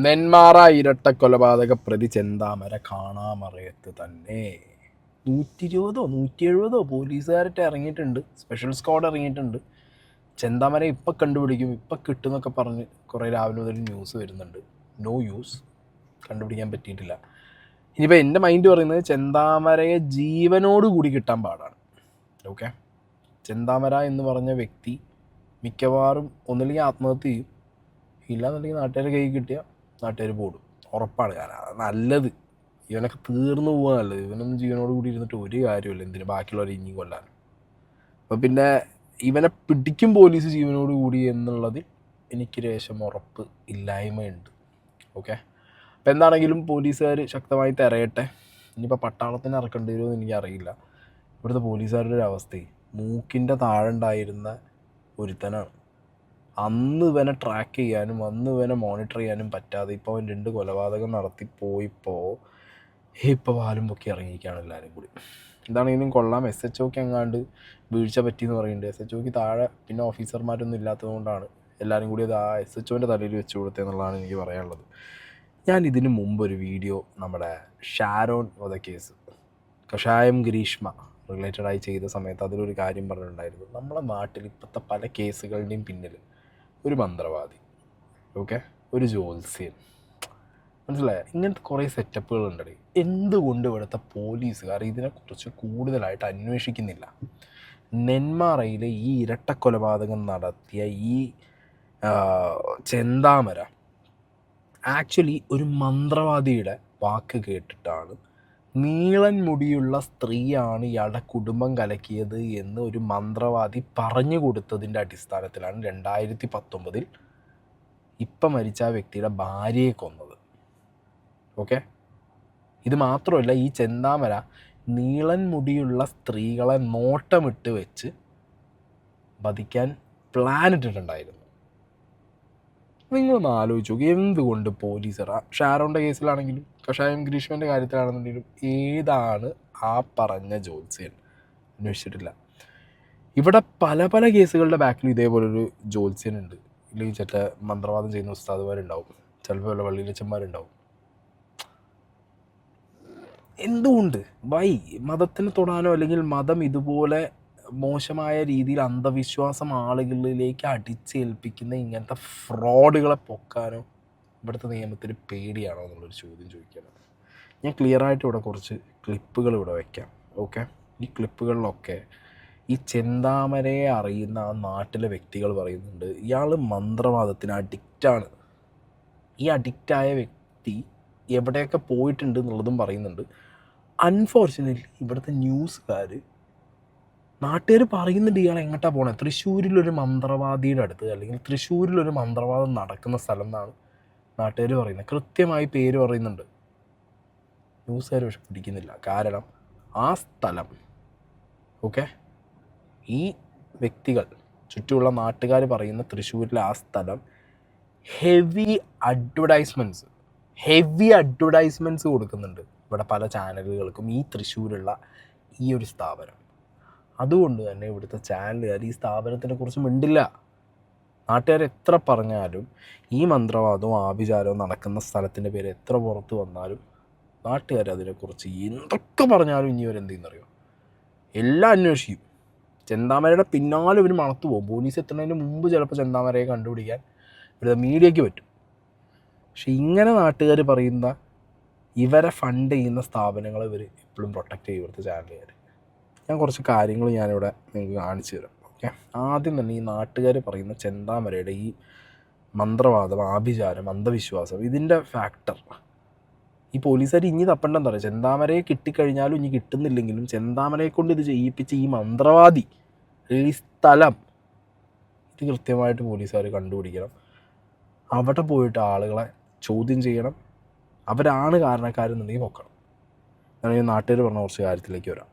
നെന്മാറ ഇരട്ട കൊലപാതക പ്രതി ചെന്താമര കാണാമറയത്ത് തന്നെ. 120 170 പോലീസുകാരായിട്ട് ഇറങ്ങിയിട്ടുണ്ട്. സ്പെഷ്യൽ സ്ക്വാഡ് ഇറങ്ങിയിട്ടുണ്ട്. ചെന്താമര ഇപ്പം കണ്ടുപിടിക്കും, ഇപ്പം കിട്ടുമെന്നൊക്കെ പറഞ്ഞ് കുറേ രാവിലെ മുതൽ ന്യൂസ് വരുന്നുണ്ട്. നോ യൂസ്, കണ്ടുപിടിക്കാൻ പറ്റിയിട്ടില്ല. ഇനിയിപ്പോൾ എൻ്റെ മൈൻഡ് പറയുന്നത് ചെന്താമരയെ ജീവനോട് കൂടി കിട്ടാൻ പാടാണ്. ഓക്കെ, ചെന്താമര എന്ന് പറഞ്ഞ വ്യക്തി മിക്കവാറും ഒന്നില്ലെങ്കിൽ ആത്മഹത്യ ചെയ്യും, ഇല്ലാന്നുണ്ടെങ്കിൽ നാട്ടുകാരുടെ കൈ കിട്ടിയാൽ നാട്ടുകാർ പോടും, ഉറപ്പാണ്. കാരണം നല്ലത് ഇവനൊക്കെ തീർന്നു പോകാൻ നല്ലത്. ഇവനൊന്നും ജീവനോട് കൂടി ഇരുന്നിട്ട് ഒരു കാര്യമില്ല, എന്തിന് ബാക്കിയുള്ളവരെ ഇനി കൊല്ലാൻ. അപ്പോൾ പിന്നെ ഇവനെ പിടിക്കും പോലീസ് ജീവനോട് കൂടി എന്നുള്ളതിൽ എനിക്ക് രേശം ഉറപ്പ് ഇല്ലായ്മയുണ്ട്. ഓക്കെ, അപ്പോൾ എന്താണെങ്കിലും പോലീസുകാർ ശക്തമായി തിരയട്ടെ. ഇനിയിപ്പോൾ പട്ടാളത്തിന് ഇറക്കേണ്ടി വരുമോ എന്ന് എനിക്കറിയില്ല. ഇവിടുത്തെ പോലീസുകാരുടെ ഒരു അവസ്ഥയും മൂക്കിൻ്റെ താഴെ ഉണ്ടായിരുന്ന ഒരുത്തനാണ്. അന്ന് ഇവനെ ട്രാക്ക് ചെയ്യാനും അന്ന് ഇവനെ മോണിറ്റർ ചെയ്യാനും പറ്റാതെ ഇപ്പോൾ അവൻ 2 കൊലപാതകം നടത്തിപ്പോയിപ്പോൾ വാലും പൊക്കി ഇറങ്ങിയിരിക്കുകയാണ് എല്ലാവരും കൂടി. എന്താണെങ്കിലും കൊള്ളാം. SHOക്ക് എങ്ങാണ്ട് വീഴ്ച പറ്റിയെന്ന് പറയുന്നുണ്ട്. SHOക്ക് താഴെ പിന്നെ ഓഫീസർമാരൊന്നും ഇല്ലാത്തതുകൊണ്ടാണ് എല്ലാവരും കൂടി അത് ആ SHOൻ്റെ തലയിൽ വെച്ച് കൊടുത്തതെന്നുള്ളതാണ് എനിക്ക് പറയാനുള്ളത്. ഞാൻ ഇതിന് മുമ്പ് ഒരു വീഡിയോ നമ്മുടെ ഷാരോൺ വധക്കേസ് കഷായം ഗ്രീഷ്മ റിലേറ്റഡായി ചെയ്ത സമയത്ത് അതിലൊരു കാര്യം പറഞ്ഞിട്ടുണ്ടായിരുന്നു. നമ്മളെ നാട്ടിൽ ഇപ്പോഴത്തെ പല കേസുകളുടെയും പിന്നിൽ ഒരു മന്ത്രവാദി, ഓക്കെ, ഒരു ജ്യോത്സ്യൻ, മനസ്സിലായ, ഇങ്ങനത്തെ കുറേ സെറ്റപ്പുകളുണ്ട്. എന്തുകൊണ്ട് ഇവിടുത്തെ പോലീസുകാർ ഇതിനെക്കുറിച്ച് കൂടുതലായിട്ട് അന്വേഷിക്കുന്നില്ല? നെന്മാറയിൽ ഈ ഇരട്ട കൊലപാതകം നടത്തിയ ഈ ചെന്താമര ആക്ച്വലി ഒരു മന്ത്രവാദിയുടെ വാക്ക് കേട്ടിട്ടാണ് നീളൻ മുടിയുള്ള സ്ത്രീയാണ് ഇയാളുടെ കുടുംബം കലക്കിയത് എന്ന് ഒരു മന്ത്രവാദി പറഞ്ഞു കൊടുത്തതിൻ്റെ അടിസ്ഥാനത്തിലാണ് 2019 ഇപ്പം മരിച്ച ആ വ്യക്തിയുടെ ഭാര്യയെ കൊന്നത്. ഓക്കെ, ഇത് മാത്രമല്ല, ഈ ചെന്താമര നീളൻ മുടിയുള്ള സ്ത്രീകളെ നോട്ടമിട്ട് വെച്ച് വധിക്കാൻ പ്ലാൻ ഇട്ടിട്ടുണ്ടായിരുന്നു. നിങ്ങളൊന്ന് ആലോചിച്ച് നോക്കി, എന്തുകൊണ്ട് പോലീസർ ഷാരോണിൻ്റെ കേസിലാണെങ്കിലും കഷായം ഗ്രീഷ്മൻ്റെ കാര്യത്തിലാണെന്നുണ്ടെങ്കിലും ഏതാണ് ആ പറഞ്ഞ ജ്യോത്സ്യൻ അന്വേഷിച്ചിട്ടില്ല. ഇവിടെ പല പല കേസുകളുടെ ബാക്കിൽ ഇതേപോലൊരു ജ്യോത്സ്യനുണ്ട്. ഇല്ലെങ്കിൽ ചില മന്ത്രവാദം ചെയ്യുന്ന ഉസ്താദുമാരുണ്ടാവും, ചിലപ്പോൾ വല്ല വള്ളിയിലച്ചന്മാരുണ്ടാവും. എന്തുകൊണ്ട് മതത്തിന് തൊടാനോ അല്ലെങ്കിൽ മതം ഇതുപോലെ മോശമായ രീതിയിൽ അന്ധവിശ്വാസം ആളുകളിലേക്ക് അടിച്ചേൽപ്പിക്കുന്ന ഇങ്ങനത്തെ ഫ്രോഡുകളെ പൊക്കാനോ ഇവിടുത്തെ നിയമത്തിന് പേടിയാണോ എന്നുള്ളൊരു ചോദ്യം ചോദിക്കണം. ഞാൻ ക്ലിയറായിട്ട് ഇവിടെ കുറച്ച് ക്ലിപ്പുകൾ ഇവിടെ വയ്ക്കാം. ഓക്കെ, ഈ ക്ലിപ്പുകളിലൊക്കെ ഈ ചെന്താമരയെ അറിയുന്ന ആ നാട്ടിലെ വ്യക്തികൾ പറയുന്നുണ്ട് ഇയാൾ മന്ത്രവാദത്തിന് അഡിക്റ്റാണ്. ഈ അഡിക്റ്റായ വ്യക്തി എവിടെയൊക്കെ പോയിട്ടുണ്ട് എന്നുള്ളതും പറയുന്നുണ്ട്. അൺഫോർച്യുനേറ്റ്ലി ഇവിടുത്തെ ന്യൂസുകാർ, നാട്ടുകാർ പറയുന്നുണ്ട് ഇയാൾ എങ്ങോട്ടാണ് പോകണത്, തൃശ്ശൂരിലൊരു മന്ത്രവാദിയുടെ അടുത്ത് അല്ലെങ്കിൽ തൃശ്ശൂരിലൊരു മന്ത്രവാദം നടക്കുന്ന സ്ഥലം എന്നാണ് നാട്ടുകാർ പറയുന്നത്. കൃത്യമായി പേര് പറയുന്നുണ്ട്. ന്യൂസുകാർ പക്ഷെ പിടിക്കുന്നില്ല. കാരണം ആ സ്ഥലം, ഓക്കെ, ഈ വ്യക്തികൾ ചുറ്റുമുള്ള നാട്ടുകാർ പറയുന്ന തൃശ്ശൂരിലെ ആ സ്ഥലം ഹെവി അഡ്വർടൈസ്മെൻറ്റ്സ് കൊടുക്കുന്നുണ്ട് ഇവിടെ പല ചാനലുകൾക്കും ഈ തൃശ്ശൂരുള്ള ഈ ഒരു സ്ഥാപനം. അതുകൊണ്ട് തന്നെ ഇവിടുത്തെ ചാനലുകാർ ഈ സ്ഥാപനത്തിനെ കുറിച്ച് മിണ്ടില്ല. നാട്ടുകാർ എത്ര പറഞ്ഞാലും ഈ മന്ത്രവാദവും ആഭിചാരവും നടക്കുന്ന സ്ഥലത്തിൻ്റെ പേര് എത്ര പുറത്ത് വന്നാലും നാട്ടുകാർ അതിനെക്കുറിച്ച് എന്തൊക്കെ പറഞ്ഞാലും ഇനി അവരെന്ത് ചെയ്യുന്നറിയോ, എല്ലാം അന്വേഷിക്കും. ചെന്താമരയുടെ പിന്നാലെ ഇവർ മണത്തു പോകും. പോലീസ് എത്തുന്നതിന് മുമ്പ് ചിലപ്പോൾ ചെന്താമരയെ കണ്ടുപിടിക്കാൻ ഇവിടുത്തെ മീഡിയയ്ക്ക് പറ്റും. പക്ഷെ ഇങ്ങനെ നാട്ടുകാർ പറയുന്ന ഇവരെ ഫണ്ട് ചെയ്യുന്ന സ്ഥാപനങ്ങളെ ഇവർ എപ്പോഴും പ്രൊട്ടക്റ്റ് ചെയ്യും ഇവിടുത്തെ ചാനലുകാർ. ഞാൻ കുറച്ച് കാര്യങ്ങൾ ഞാനിവിടെ നിങ്ങൾക്ക് കാണിച്ചു തരാം. ഓക്കെ, ആദ്യം തന്നെ ഈ നാട്ടുകാർ പറയുന്ന ചെന്താമരയുടെ ഈ മന്ത്രവാദം, ആഭിചാരം, അന്ധവിശ്വാസം, ഇതിൻ്റെ ഫാക്ടർ ഈ പോലീസുകാർ ഇനി തപ്പണ്ടെന്ന് പറയും. ചെന്താമരയെ കിട്ടിക്കഴിഞ്ഞാലും ഇനി കിട്ടുന്നില്ലെങ്കിലും ചെന്താമരയെ കൊണ്ട് ഇത് ചെയ്യിപ്പിച്ച ഈ മന്ത്രവാദി, ഈ സ്ഥലം, ഇത് കൃത്യമായിട്ട് പോലീസുകാർ കണ്ടുപിടിക്കണം. അവിടെ പോയിട്ട് ആളുകളെ ചോദ്യം ചെയ്യണം. അവരാണ് കാരണക്കാരെന്നുണ്ടെങ്കിൽ നോക്കണം. ഞാൻ നാട്ടുകാർ പറഞ്ഞ കുറച്ച് കാര്യത്തിലേക്ക് വരാം.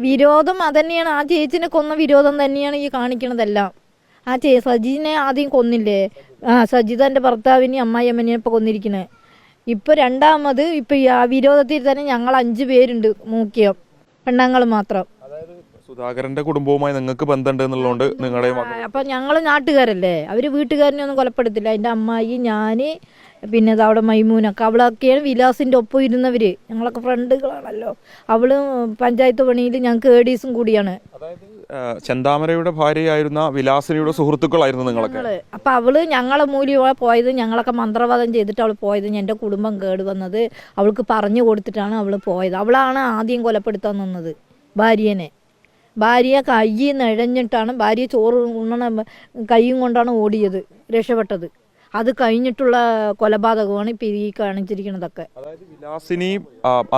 വിരോധം അതന്നെയാണ്. ആ ചേച്ചിനെ കൊന്ന വിരോധം തന്നെയാണ് ഈ കാണിക്കണതെല്ലാം. ആ സജിനെ ആദ്യം കൊന്നില്ലേ, സജിതൻ്റെ ഭർത്താവിനെയും അമ്മായിയമ്മനെയും ഇപ്പോൾ കൊന്നിരിക്കണേ. ഇപ്പോൾ രണ്ടാമത് ഇപ്പോൾ ആ വിരോധത്തിൽ തന്നെ ഞങ്ങൾ 5 പേരുണ്ട്. മൂക്കിയം പെണ്ണുങ്ങൾ മാത്രം. സുധാകരന്റെ കുടുംബവുമായി നിങ്ങൾക്ക് ബന്ധമുണ്ട് എന്നുള്ളതുകൊണ്ട് നിങ്ങളുടെ അപ്പം ഞങ്ങൾ നാട്ടുകാരല്ലേ, അവർ വീട്ടുകാരനെ ഒന്നും കൊലപ്പെടുത്തില്ല. എൻ്റെ അമ്മായി, ഞാൻ, പിന്നെ അവിടെ മൈമൂനൊക്കെ, അവളൊക്കെയാണ് വിലാസിൻ്റെ ഒപ്പം ഇരുന്നവർ. ഞങ്ങളൊക്കെ ഫ്രണ്ടുകളാണല്ലോ. അവള് പഞ്ചായത്ത് പണിയിൽ ഞങ്ങൾക്ക് ഏഡീസും കൂടിയാണ്. അതായത് ചെന്താമരയുടെ ഭാര്യയായിരുന്ന വിലാസിനിയുടെ സുഹൃത്തുക്കളായിരുന്നു നിങ്ങളൊക്കെ. അപ്പം അവള് ഞങ്ങളെ മൂല്യമാണ് പോയത്. ഞങ്ങളൊക്കെ മന്ത്രവാദം ചെയ്തിട്ട് അവൾ പോയത്. എൻ്റെ കുടുംബം കേട് വന്നത് അവൾക്ക് പറഞ്ഞു കൊടുത്തിട്ടാണ് അവൾ പോയത്. അവളാണ് ആദ്യം കൊലപ്പെടുത്താൻ നിന്നത് ഭാര്യനെ. ഭാര്യ കയ്യിൽ നിന്ന് ഇഴഞ്ഞിട്ടാണ്, ഭാര്യ ചോറ് ഉണ്ണണ കൈയും കൊണ്ടാണ് ഓടിയത്, രക്ഷപ്പെട്ടത്. അത് കഴിഞ്ഞിട്ടുള്ള കൊലപാതകമാണ് ഇപ്പം ഈ കാണിച്ചിരിക്കുന്നതൊക്കെ. അതായത് വിലാസിനി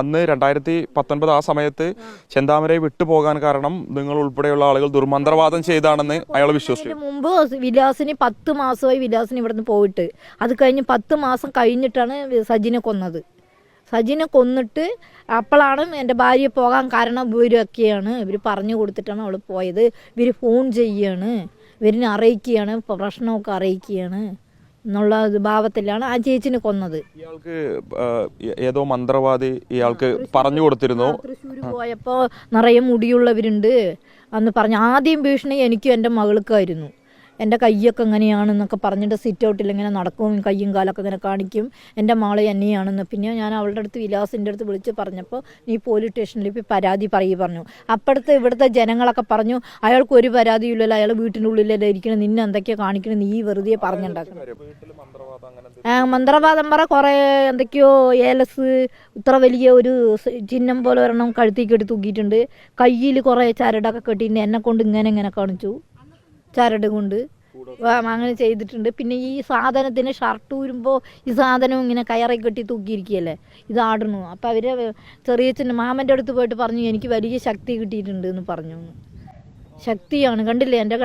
അന്ന് 2019 ആ സമയത്ത് ചെന്താമരയെ വിട്ടുപോകാൻ കാരണം നിങ്ങൾ ഉൾപ്പെടെയുള്ള ആളുകൾ ദുർമന്ത്രവാദം ചെയ്താണെന്ന് അയാൾ വിശ്വസിച്ചു. മുമ്പ് വിലാസിനി 10 മാസമായി വിലാസിനി ഇവിടുന്ന് പോയിട്ട്. അത് കഴിഞ്ഞ് 10 മാസം കഴിഞ്ഞിട്ടാണ് സജിനെ കൊന്നത്. സജിനെ കൊന്നിട്ട് അപ്പോഴാണ് എൻ്റെ ഭാര്യ പോകാൻ കാരണം ഇവരൊക്കെയാണ്. ഇവർ പറഞ്ഞു കൊടുത്തിട്ടാണ് അവൾ പോയത്. ഇവർ ഫോൺ ചെയ്യുകയാണ്, ഇവരിനെ അറിയിക്കുകയാണ്, പ്രശ്നമൊക്കെ അറിയിക്കുകയാണ് എന്നുള്ള ഭാവത്തിലാണ് ആ ചേച്ചിനെ കൊന്നത്. ഇയാൾക്ക് ഏതോ മന്ത്രവാദി ഇയാൾക്ക് പറഞ്ഞു കൊടുത്തിരുന്നു. തൃശ്ശൂർ പോയപ്പോൾ നിറയെ മുടിയുള്ളവരുണ്ട് അന്ന് പറഞ്ഞു. ആദ്യം ഭീഷണി എനിക്കും എൻ്റെ മകൾക്കായിരുന്നു. എൻ്റെ കയ്യൊക്കെ എങ്ങനെയാണെന്നൊക്കെ പറഞ്ഞിട്ട് സിറ്റ് ഔട്ടിൽ ഇങ്ങനെ നടക്കും, കയ്യും കാലൊക്കെ ഇങ്ങനെ കാണിക്കും, എൻ്റെ മകളെ എന്നെയാണെന്ന്. പിന്നെ ഞാൻ അവളുടെ അടുത്ത് വിലാസിൻ്റെ അടുത്ത് വിളിച്ച് പറഞ്ഞപ്പോൾ നീ പോലീസ് സ്റ്റേഷനിൽ പോയി പരാതി പറഞ്ഞു. അപ്പോഴത്തെ ഇവിടുത്തെ ജനങ്ങളൊക്കെ പറഞ്ഞു അയാൾക്ക് ഒരു പരാതിയില്ലല്ലോ, അയാൾ വീട്ടിൻ്റെ ഉള്ളിലല്ലേ ഇരിക്കണം, നിന്നെ എന്തൊക്കെയോ കാണിക്കണം, നീ വെറുതെ പറഞ്ഞുണ്ടാക്കണം. മന്ത്രവാദം പറ കുറേ എന്തൊക്കെയോ ഏലസ് ഇത്ര വലിയ ഒരു ചിഹ്നം പോലെ ഒരെണ്ണം കഴുത്തിൽ കെട്ടി തൂക്കിയിട്ടുണ്ട്. കയ്യിൽ കുറേ ചരടൊക്കെ കെട്ടിയിട്ട് എന്നെ കൊണ്ട് ഇങ്ങനെ കാണിച്ചു, ചരട് കൊണ്ട് അങ്ങനെ ചെയ്തിട്ടുണ്ട്. പിന്നെ ഈ സാധനത്തിന് ഷർട്ട് ഊരുമ്പോൾ ഈ സാധനം ഇങ്ങനെ കയറി കെട്ടി തൂക്കിയിരിക്കുകയല്ലേ, ഇതാടണു. അപ്പം അവർ ചെറിയച്ഛൻ്റെ മാമൻ്റെ അടുത്ത് പോയിട്ട് പറഞ്ഞു എനിക്ക് വലിയ ശക്തി കിട്ടിയിട്ടുണ്ട് എന്ന് പറഞ്ഞു. ശക്തിയാണ്, കണ്ടില്ലേ എൻ്റെ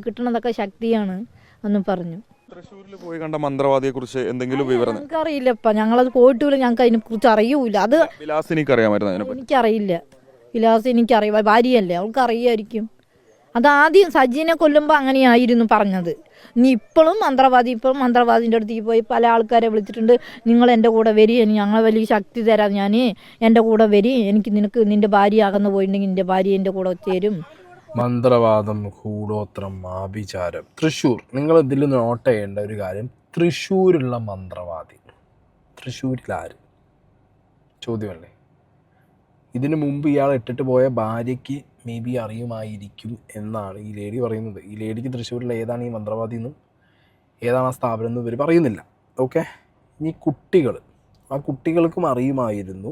കിട്ടണതൊക്കെ ശക്തിയാണ് എന്ന് പറഞ്ഞു. തൃശ്ശൂരിൽ പോയി കണ്ട മന്ത്രവാദിയെ കുറിച്ച് എന്തെങ്കിലും വിവരം? എനിക്കറിയില്ലപ്പ, ഞങ്ങളത് പോയിട്ടില്ല, ഞങ്ങൾക്ക് അതിനെ കുറിച്ച് അറിയൂല. അത് വിലാസിനിക്ക് അറിയാമായിരുന്നു? എനിക്കറിയില്ല. വിലാസ് എനിക്കറിയാം, ഭാര്യയല്ലേ, അവൾക്ക് അറിയായിരിക്കും. അതാദ്യം സജിനെ കൊല്ലുമ്പോൾ അങ്ങനെയായിരുന്നു പറഞ്ഞത്. ഇനി ഇപ്പോഴും മന്ത്രവാദിൻ്റെ അടുത്തേക്ക് പോയി പല ആൾക്കാരെ വിളിച്ചിട്ടുണ്ട്. നിങ്ങൾ എൻ്റെ കൂടെ വരി, ഞങ്ങൾ വലിയ ശക്തി തരാം, ഞാൻ എൻ്റെ കൂടെ വരി, നിനക്ക് നിൻ്റെ ഭാര്യ അകന്നു പോയിട്ടുണ്ടെങ്കിൽ നിൻ്റെ ഭാര്യ എൻ്റെ കൂടെ ചേരും. മന്ത്രവാദം, കൂടോത്രം, ആഭിചാരം. തൃശ്ശൂർ, നിങ്ങൾ ഇതിൽ നോട്ട് ചെയ്യേണ്ട ഒരു കാര്യം, തൃശ്ശൂരുള്ള മന്ത്രവാദി തൃശ്ശൂരിലാര് ചോദ്യമല്ലേ? ഇതിനു മുമ്പ് ഇയാൾ ഇട്ടിട്ട് പോയ ഭാര്യയ്ക്ക് മേ ബി അറിയുമായിരിക്കും എന്നാണ് ഈ ലേഡി പറയുന്നത്. ഈ ലേഡിക്ക് തൃശ്ശൂരിൽ ഏതാണ് ഈ മന്ത്രവാദി എന്നും ഏതാണ് ആ സ്ഥാപനം എന്നും ഇവർ പറയുന്നില്ല. ഓക്കെ, ഇനി കുട്ടികൾ, ആ കുട്ടികൾക്കും അറിയുമായിരുന്നു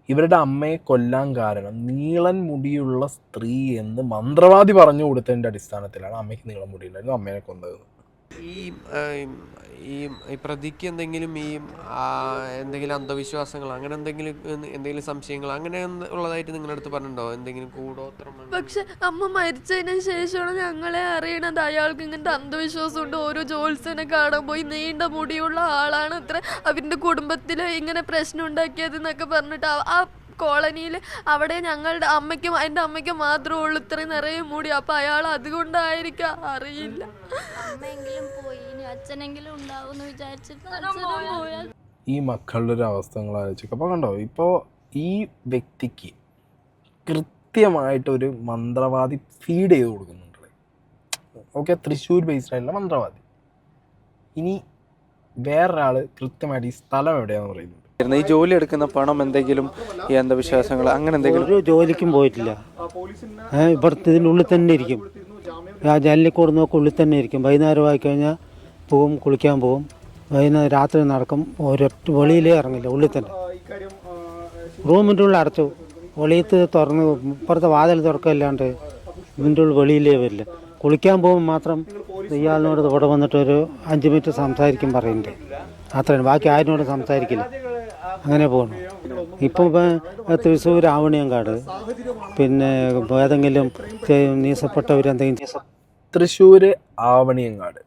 ഇവരുടെ അമ്മയെ കൊല്ലാൻ കാരണം നീളൻ മുടിയുള്ള സ്ത്രീ എന്ന് മന്ത്രവാദി പറഞ്ഞു കൊടുത്തതിൻ്റെ അടിസ്ഥാനത്തിലാണ് അമ്മയ്ക്ക് നീളം മുടിയുണ്ടായിരുന്നു അമ്മേനെ കൊന്നത്. ഈ പ്രതിക്ക് എന്തെങ്കിലും എന്തെങ്കിലും അന്ധവിശ്വാസങ്ങൾ അങ്ങനെ എന്തെങ്കിലും സംശയങ്ങൾ അങ്ങനെ ഉള്ളതായിട്ട് നിങ്ങളുടെ അടുത്ത് പറഞ്ഞിട്ടുണ്ടോ? എന്തെങ്കിലും കൂടോത്രം? പക്ഷെ അമ്മ മരിച്ചതിന് ശേഷമാണ് ഞങ്ങളെ അറിയണത് അയാൾക്ക് ഇങ്ങനത്തെ അന്ധവിശ്വാസം ഉണ്ട്. ഓരോ ജോത്സ്യനെ കാണാൻ പോയി നീണ്ട മുടിയുള്ള ആളാണ് അത്ര അവരുടെ കുടുംബത്തിൽ ഇങ്ങനെ പ്രശ്നം ഉണ്ടാക്കിയത് എന്നൊക്കെ പറഞ്ഞിട്ട് ആ കോളനിയിൽ അവിടെ ഞങ്ങളുടെ അമ്മയ്ക്കും എൻ്റെ അമ്മയ്ക്കും മാത്രമേ ഉള്ളൂ ഇത്രയും നിറയെ മുടി. അപ്പം അയാൾ അതുകൊണ്ടായിരിക്കാം, അറിയില്ല. ഈ മക്കളുടെ ഒരു അവസ്ഥ നിങ്ങൾ ആലോചിക്കുക. അപ്പോൾ കണ്ടോ, ഇപ്പോൾ ഈ വ്യക്തിക്ക് കൃത്യമായിട്ടൊരു മന്ത്രവാദി ഫീഡ് ചെയ്ത് കൊടുക്കുന്നുണ്ട്. ഓക്കെ, തൃശ്ശൂർ ബേസ്ഡ് ആയിട്ടുള്ള മന്ത്രവാദി. ഇനി വേറൊരാൾ കൃത്യമായിട്ട് ഈ സ്ഥലം എവിടെയാണെന്ന് പറയുന്നുണ്ട്. ഈ ജോലി എടുക്കുന്ന പണം എന്തെങ്കിലും ഈ അന്ധവിശ്വാസങ്ങൾ അങ്ങനെ എന്തെങ്കിലും? ഒരു ജോലിക്കും പോയിട്ടില്ല. ഇവിടുത്തെ ഇതിനുള്ളിൽ തന്നെ ഇരിക്കും. ആ ജനലിക്കൂടെ നോക്കി ഉള്ളിൽ തന്നെ ഇരിക്കും. വൈകുന്നേരം ആയിക്കഴിഞ്ഞാൽ പോവും, കുളിക്കാൻ പോവും. വൈകുന്നേരം രാത്രി നടക്കും. ഒരൊറ്റ വെളിയിലേ ഇറങ്ങില്ല, ഉള്ളിൽ തന്നെ. റൂമിൻ്റെ ഉള്ളിൽ അടച്ചു, വെളിയത്ത് തുറന്ന് ഇപ്പുറത്തെ വാതിൽ തുറക്കല്ലാണ്ട് ഇതിൻ്റെ ഉള്ളിൽ വെളിയിലേ വരില്ല. കുളിക്കാൻ പോകുമ്പോൾ മാത്രം ഇയാളിനോട് ഇവിടെ വന്നിട്ട് ഒരു 5 മിനിറ്റ് സംസാരിക്കും പറയുന്നുണ്ട്. അത്രയാണ്, ബാക്കി ആരിനോടും സംസാരിക്കില്ല. അങ്ങനെ പോകണം. ഇപ്പം തൃശ്ശൂർ ആവണിയങ്കാട്, പിന്നെ ഏതെങ്കിലും നീസപ്പെട്ടവരെന്തെങ്കിലും. തൃശ്ശൂർ ആവണിയങ്കാട്,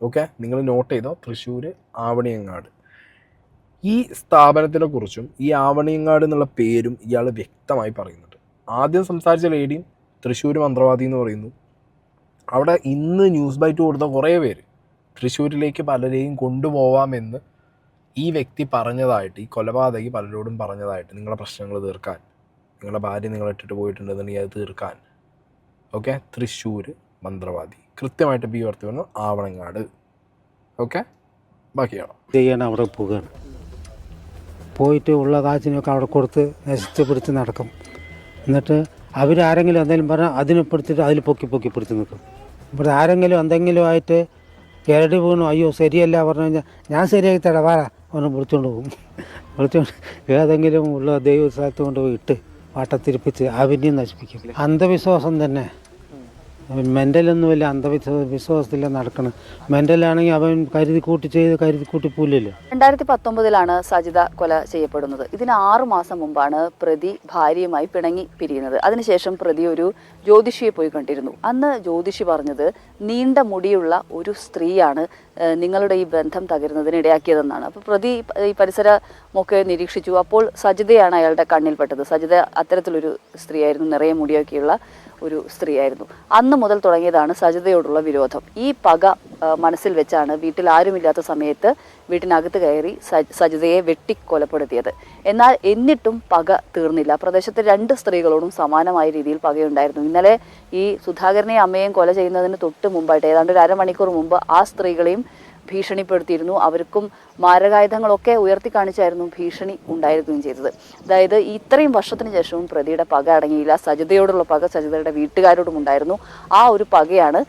ഓക്കെ, നിങ്ങൾ നോട്ട് ചെയ്തോ, തൃശ്ശൂർ ആവണിയങ്കാട്. ഈ സ്ഥാപനത്തിനെ കുറിച്ചും ഈ ആവണിയങ്കാട് എന്നുള്ള പേരും ഇയാൾ വ്യക്തമായി പറയുന്നുണ്ട്. ആദ്യം സംസാരിച്ച ലേഡിയും തൃശ്ശൂർ മന്ത്രവാദി എന്ന് പറയുന്നു. അവിടെ ഇന്ന് ന്യൂസ് ബൈറ്റ് കൊടുത്ത കുറേ പേര് തൃശ്ശൂരിലേക്ക് പലരെയും കൊണ്ടുപോവാമെന്ന് ഈ വ്യക്തി പറഞ്ഞതായിട്ട്, ഈ കൊലപാതകി പലരോടും പറഞ്ഞതായിട്ട്, നിങ്ങളുടെ പ്രശ്നങ്ങൾ തീർക്കാൻ നിങ്ങളുടെ ഭാര്യ നിങ്ങളെ ഇട്ടിട്ട് പോയിട്ടുണ്ടെന്നുണ്ടെങ്കിൽ അത് തീർക്കാൻ. ഓക്കെ, തൃശ്ശൂർ മന്ത്രവാദി, കൃത്യമായിട്ട് ബി വർത്തി പറഞ്ഞു ആവണങ്ങാട്. ഓക്കെ, ബാക്കിയാണോ ചെയ്യാൻ അവിടെ പോവുകയാണ്. പോയിട്ട് ഉള്ള കാശിനൊക്കെ അവിടെ കൊടുത്ത് നശിച്ച് പിടിച്ച് നടക്കും. എന്നിട്ട് അവരാരെങ്കിലും എന്തെങ്കിലും പറഞ്ഞാൽ അതിനെ പിടിച്ചിട്ട് അതിൽ പൊക്കി പിടിച്ച് നിൽക്കും. ഇവിടെ ആരെങ്കിലും എന്തെങ്കിലും ആയിട്ട് കരടി വീണു അയ്യോ ശരിയല്ല പറഞ്ഞു കഴിഞ്ഞാൽ ഞാൻ ശരിയാക്കി തരാം വാടാ ഒന്ന് വിളിച്ചുകൊണ്ട് പോകും. വിളിച്ചുകൊണ്ട് ഏതെങ്കിലും ഉള്ള ദൈവ സ്ഥലത്ത് കൊണ്ടുപോയി ഇട്ട് വാട്ടത്തിരിപ്പിച്ച് അവനെയും നശിപ്പിക്കും. അന്ധവിശ്വാസം തന്നെ. മെൻ്റലൊന്നുമില്ല, അന്ധവിശ്വാസത്തില്ല നടക്കണം. മെൻ്റലാണെങ്കിൽ അവൻ കരുതി കൂട്ടി പോലില്ല. 2019 സജിത കൊല ചെയ്യപ്പെടുന്നത്. ഇതിന് 6 മാസം മുമ്പാണ് പ്രതി ഭാര്യയുമായി പിണങ്ങി പിരിയുന്നത്. അതിനുശേഷം പ്രതി ഒരു ജ്യോതിഷിയെ പോയി കണ്ടിരുന്നു. അന്ന് ജ്യോതിഷി പറഞ്ഞത് നീണ്ട മുടിയുള്ള ഒരു സ്ത്രീയാണ് നിങ്ങളുടെ ഈ ബന്ധം തകരുന്നതിന് ഇടയാക്കിയതെന്നാണ്. അപ്പോൾ പ്രതി ഈ പരിസരമൊക്കെ നിരീക്ഷിച്ചു. അപ്പോൾ സജിതയാണ് അയാളുടെ കണ്ണിൽപ്പെട്ടത്. സജിത അത്തരത്തിലൊരു സ്ത്രീയായിരുന്നു, നിറയെ മുടിയൊക്കെയുള്ള ഒരു സ്ത്രീയായിരുന്നു. അന്ന് മുതൽ തുടങ്ങിയതാണ് സജിതയോടുള്ള വിരോധം. ഈ പക മനസ്സിൽ വെച്ചാണ് വീട്ടിൽ ആരുമില്ലാത്ത സമയത്ത് വീട്ടിനകത്ത് കയറി സജിതയെ വെട്ടിക്കൊലപ്പെടുത്തിയത്. എന്നാൽ എന്നിട്ടും പക തീർന്നില്ല. പ്രദേശത്തെ 2 സ്ത്രീകളോടും സമാനമായ രീതിയിൽ പകയുണ്ടായിരുന്നു. ഇന്നലെ ഈ സുധാകരനെയും അമ്മയെയും കൊല ചെയ്യുന്നതിന് തൊട്ട് മുമ്പായിട്ട് ഏതാണ്ട് ഒരു അരമണിക്കൂർ മുമ്പ് ആ സ്ത്രീകളെയും ഭീഷണിപ്പെടുത്തിയിരുന്നു. അവർക്കും മാരകായുധങ്ങളൊക്കെ ഉയർത്തി കാണിച്ചായിരുന്നു ഭീഷണി ഉണ്ടായിരിക്കുകയും ചെയ്തത്. അതായത് ഇത്രയും വർഷത്തിന് ശേഷവും പ്രതിയുടെ പക അടങ്ങിയില്ല. സജിതയോടുള്ള പക സജിതയുടെ വീട്ടുകാരോടും ഉണ്ടായിരുന്നു. ആ ഒരു പകയാണ്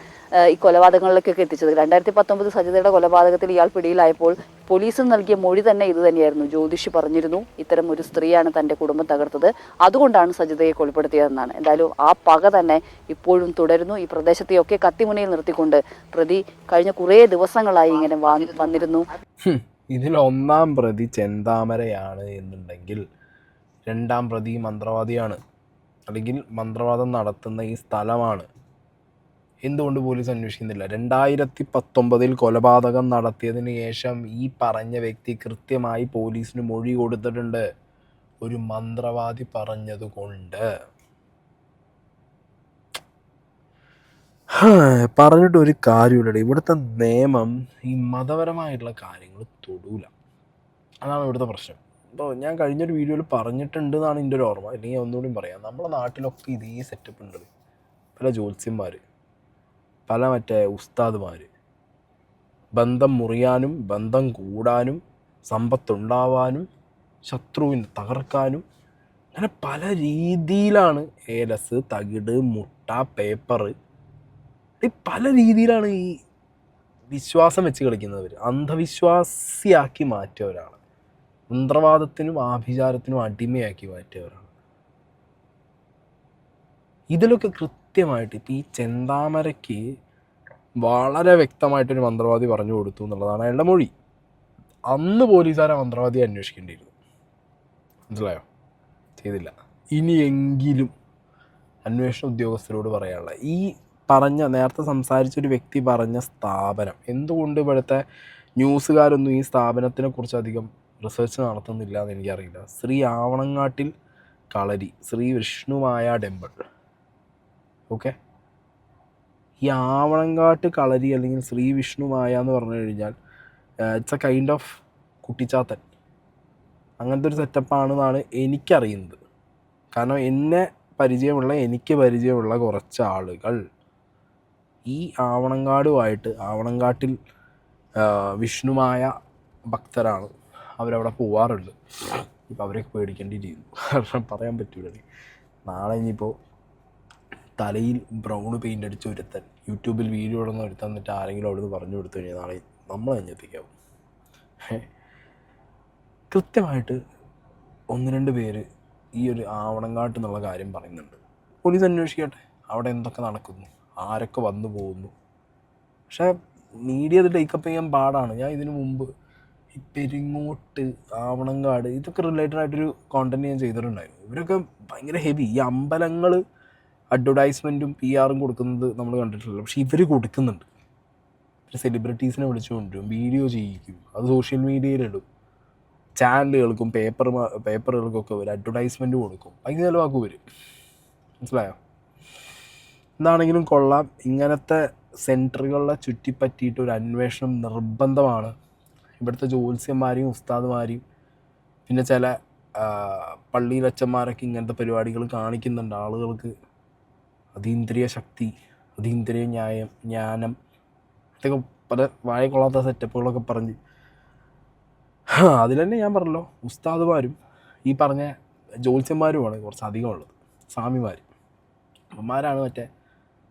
ഈ കൊലപാതകങ്ങളിലേക്കൊക്കെ എത്തിച്ചത്. 2019 സജിതയുടെ കൊലപാതകത്തിൽ ഇയാൾ പിടിയിലായപ്പോൾ പോലീസ് നൽകിയ മൊഴി തന്നെ ഇത് തന്നെയായിരുന്നു. ജ്യോതിഷി പറഞ്ഞിരുന്നു ഇത്തരം ഒരു സ്ത്രീയാണ് തൻ്റെ കുടുംബം തകർത്തത്, അതുകൊണ്ടാണ് സജിതയെ കൊലപ്പെടുത്തിയതെന്നാണ്. എന്തായാലും ആ പക തന്നെ ഇപ്പോഴും തുടരുന്നു. ഈ പ്രദേശത്തെയൊക്കെ കത്തിമുനയിൽ നിർത്തിക്കൊണ്ട് പ്രതി കഴിഞ്ഞ കുറേ ദിവസങ്ങളായി ഇങ്ങനെ വന്നിരുന്നു. ഇതിൽ 1-ാം പ്രതി ചെന്താമരയാണ് എന്നുണ്ടെങ്കിൽ 2-ാം പ്രതി മന്ത്രവാദിയാണ്, അല്ലെങ്കിൽ മന്ത്രവാദം നടത്തുന്ന ഈ സ്ഥലമാണ്. എന്തുകൊണ്ട് പോലീസ് അന്വേഷിക്കുന്നില്ല? 2019 കൊലപാതകം നടത്തിയതിന് ശേഷം ഈ പറഞ്ഞ വ്യക്തി കൃത്യമായി പോലീസിന് മൊഴി കൊടുത്തിട്ടുണ്ട്, ഒരു മന്ത്രവാദി പറഞ്ഞതുകൊണ്ട്. പറഞ്ഞിട്ട് ഒരു കാര്യമില്ല. ഇവിടുത്തെ നിയമം ഈ മതപരമായിട്ടുള്ള കാര്യങ്ങൾ തൊടൂല. അതാണ് ഇവിടുത്തെ പ്രശ്നം. ഇപ്പോൾ ഞാൻ കഴിഞ്ഞൊരു വീഡിയോയിൽ പറഞ്ഞിട്ടുണ്ട് എന്നാണ് എൻ്റെ ഒരു ഓർമ്മ, അല്ലെങ്കിൽ ഒന്നുകൂടി പറയാം. നമ്മളെ നാട്ടിലൊക്കെ ഇതേ സെറ്റപ്പ് ഉണ്ട്. പല ജ്യോത്സ്യന്മാർ, പല ഉസ്താദുമാർ, ബന്ധം മുറിയാനും ബന്ധം കൂടാനും സമ്പത്തുണ്ടാവാനും ശത്രുവിനെ തകർക്കാനും അങ്ങനെ പല രീതിയിലാണ് ഏലസ്, തകിട്, മുട്ട, പേപ്പർ, പല രീതിയിലാണ് ഈ വിശ്വാസം വെച്ച് കളിക്കുന്നവർ. അന്ധവിശ്വാസിയാക്കി മാറ്റിയവരാണ്, മന്ത്രവാദത്തിനും ആഭിചാരത്തിനും അടിമയാക്കി മാറ്റിയവരാണ്. ഇതിലൊക്കെ കൃത്യമായിട്ട് ഇപ്പോൾ ഈ ചെന്താമരയ്ക്ക് വളരെ വ്യക്തമായിട്ടൊരു മന്ത്രവാദി പറഞ്ഞു കൊടുത്തു എന്നുള്ളതാണ് അയാളുടെ മൊഴി. അന്ന് പോലീസുകാരെ മന്ത്രവാദിയെ അന്വേഷിക്കേണ്ടിയിരുന്നു. മനസ്സിലായോ? ചെയ്തില്ല. ഇനിയെങ്കിലും അന്വേഷണ ഉദ്യോഗസ്ഥരോട് പറയാനുള്ള ഈ പറഞ്ഞ നേരത്തെ സംസാരിച്ചൊരു വ്യക്തി പറഞ്ഞ സ്ഥാപനം, എന്തുകൊണ്ട് ഇവിടുത്തെ ന്യൂസുകാരൊന്നും ഈ സ്ഥാപനത്തിനെ കുറിച്ച് അധികം റിസർച്ച് നടത്തുന്നില്ല എന്ന് എനിക്കറിയില്ല. ശ്രീ ആവണങ്ങാട്ടിൽ കളരി, ശ്രീ വിഷ്ണുമായ ടെമ്പിൾ. ഓക്കെ, ഈ ആവണങ്ങാട്ട് കളരി അല്ലെങ്കിൽ ശ്രീ വിഷ്ണുമായ എന്ന് പറഞ്ഞു കഴിഞ്ഞാൽ it's A kind of Kuttichathan. അങ്ങനത്തെ ഒരു സെറ്റപ്പാണെന്നാണ് എനിക്കറിയുന്നത്. കാരണം എനിക്ക് പരിചയമുള്ള കുറച്ച് ആളുകൾ ഈ ആവണങ്ങാട്ടിൽ വിഷ്ണുമായ ഭക്തരാണ്. അവരവിടെ പോവാറുണ്ട്. ഇപ്പോൾ അവരൊക്കെ പേടിക്കേണ്ടിയിരിക്കുന്നു. കാരണം പറയാൻ പറ്റൂല. നാളെ ഇനിയിപ്പോൾ തലയിൽ ബ്രൗൺ പെയിൻ്റ് അടിച്ച ഒരുത്തൻ യൂട്യൂബിൽ വീഡിയോ ഇടുന്ന ഒരുത്തൻ എന്നിട്ട് ആരെങ്കിലും അവിടുന്ന് പറഞ്ഞു കൊടുത്തു കഴിഞ്ഞാൽ നാളെ നമ്മൾ അഞ്ഞെത്തിക്കാവും. കൃത്യമായിട്ട് 1-2 പേര് ഈ ഒരു ആവണങ്ങാട്ട് എന്നുള്ള കാര്യം പറയുന്നുണ്ട്. പോലീസ് അന്വേഷിക്കട്ടെ അവിടെ എന്തൊക്കെ നടക്കുന്നു, ആരൊക്കെ വന്നു പോകുന്നു. പക്ഷേ മീഡിയ അത് ടേക്കപ്പ് ചെയ്യാൻ പാടാണ്. ഞാൻ ഇതിനു മുമ്പ് ഈ പെരിങ്ങോട്ട്, ആവണങ്ങാട് ഇതൊക്കെ റിലേറ്റഡ് ആയിട്ടൊരു കോണ്ടന്റ് ഞാൻ ചെയ്തിട്ടുണ്ടായിരുന്നു. ഇവരൊക്കെ ഭയങ്കര ഹെവി. ഈ അമ്പലങ്ങൾ അഡ്വർടൈസ്മെൻറ്റും PR-ഉം കൊടുക്കുന്നത് നമ്മൾ കണ്ടിട്ടില്ല. പക്ഷേ ഇവർ കൊടുക്കുന്നുണ്ട്. സെലിബ്രിറ്റീസിനെ വിളിച്ചു കൊണ്ടുവരും, വീഡിയോ ചെയ്യിക്കും, അത് സോഷ്യൽ മീഡിയയിലിടും. ചാനലുകൾക്കും പേപ്പറുകൾക്കൊക്കെ ഒരു അഡ്വർടൈസ്മെൻറ്റ് കൊടുക്കും. ഭയങ്കര ചിലവാക്കും ഇവർ. മനസ്സിലായോ? എന്താണെങ്കിലും കൊള്ളാം. ഇങ്ങനത്തെ സെൻറ്ററുകളെ ചുറ്റിപ്പറ്റിയിട്ട് ഒരു അന്വേഷണം നിർബന്ധമാണ്. ഇവിടുത്തെ ജ്യോത്സ്യന്മാരെയും ഉസ്താദുമാരെയും പിന്നെ ചില പള്ളിയിലച്ചന്മാരൊക്കെ ഇങ്ങനത്തെ പരിപാടികൾ കാണിക്കുന്നുണ്ട്. ആളുകൾക്ക് അതീന്ദ്രിയ ശക്തി, അതീന്ദ്രിയ ജ്ഞാനം, ഇതൊക്കെ പല വായ കൊള്ളാത്ത സെറ്റപ്പുകളൊക്കെ പറഞ്ഞ് അതിൽ തന്നെ ഞാൻ പറഞ്ഞല്ലോ, ഉസ്താദുമാരും ഈ പറഞ്ഞ ജ്യോത്സ്യന്മാരുമാണ് കുറച്ച് അധികം ഉള്ളത്. സ്വാമിമാർ അമ്മമാരാണ് മറ്റേ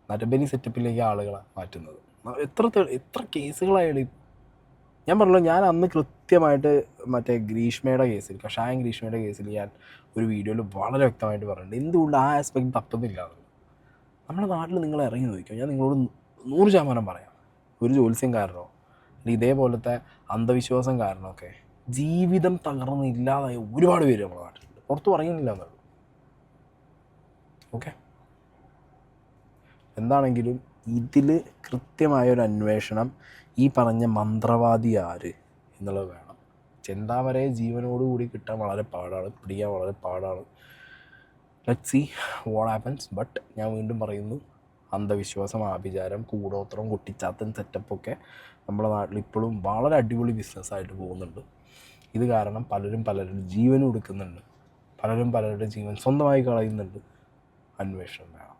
നരബലി സെറ്റപ്പിലേക്ക് ആളുകളെ മാറ്റുന്നത്. എത്ര കേസുകളായാലും ഞാൻ പറഞ്ഞല്ലോ, ഞാൻ അന്ന് കൃത്യമായിട്ട് മറ്റേ ഗ്രീഷ്മയുടെ കേസിൽ, കഷായം ഗ്രീഷ്മയുടെ കേസിൽ ഞാൻ ഒരു വീഡിയോയിൽ വളരെ വ്യക്തമായിട്ട് പറഞ്ഞിട്ടുണ്ട് എന്തുകൊണ്ട് ആ ആസ്പെക്ട് തപ്പുന്നില്ല എന്നുള്ളത്. നമ്മുടെ നാട്ടിൽ നിങ്ങൾ ഇറങ്ങി നോക്കിയോ, ഞാൻ നിങ്ങളോട് 100% പറയാം, ഒരു ജ്യോത്സ്യം കാരണമോ അല്ലെങ്കിൽ ഇതേപോലത്തെ അന്ധവിശ്വാസം കാരണമൊക്കെ ജീവിതം തകർന്ന് ഇല്ലാതായ ഒരുപാട് പേര് നമ്മുടെ നാട്ടിലുണ്ട്. പുറത്ത് പറയുന്നില്ല എന്നുള്ളൂ. ഓക്കെ, എന്താണെങ്കിലും ഇതിൽ കൃത്യമായൊരു അന്വേഷണം, ഈ പറഞ്ഞ മന്ത്രവാദി ആര് എന്നുള്ളത് വേണം. ചെന്താമരയെ ജീവനോടുകൂടി കിട്ടാൻ വളരെ പാടാണ്, പിടിക്കാൻ വളരെ പാടാണ്. Let see what happens. But ഞാൻ വീണ്ടും പറയുന്നു, അന്ധവിശ്വാസം, ആഭിചാരം, കൂടോത്രം, കുട്ടിച്ചാത്തൻ സെറ്റപ്പൊക്കെ നമ്മുടെ നാട്ടിൽ ഇപ്പോഴും വളരെ അടിപൊളി ബിസിനസ്സായിട്ട് പോകുന്നുണ്ട്. ഇത് കാരണം പലരും പലരുടെ ജീവനും എടുക്കുന്നുണ്ട്, പലരും പലരുടെ ജീവൻ സ്വന്തമായി കളയുന്നുണ്ട്. അന്വേഷണം വേണം.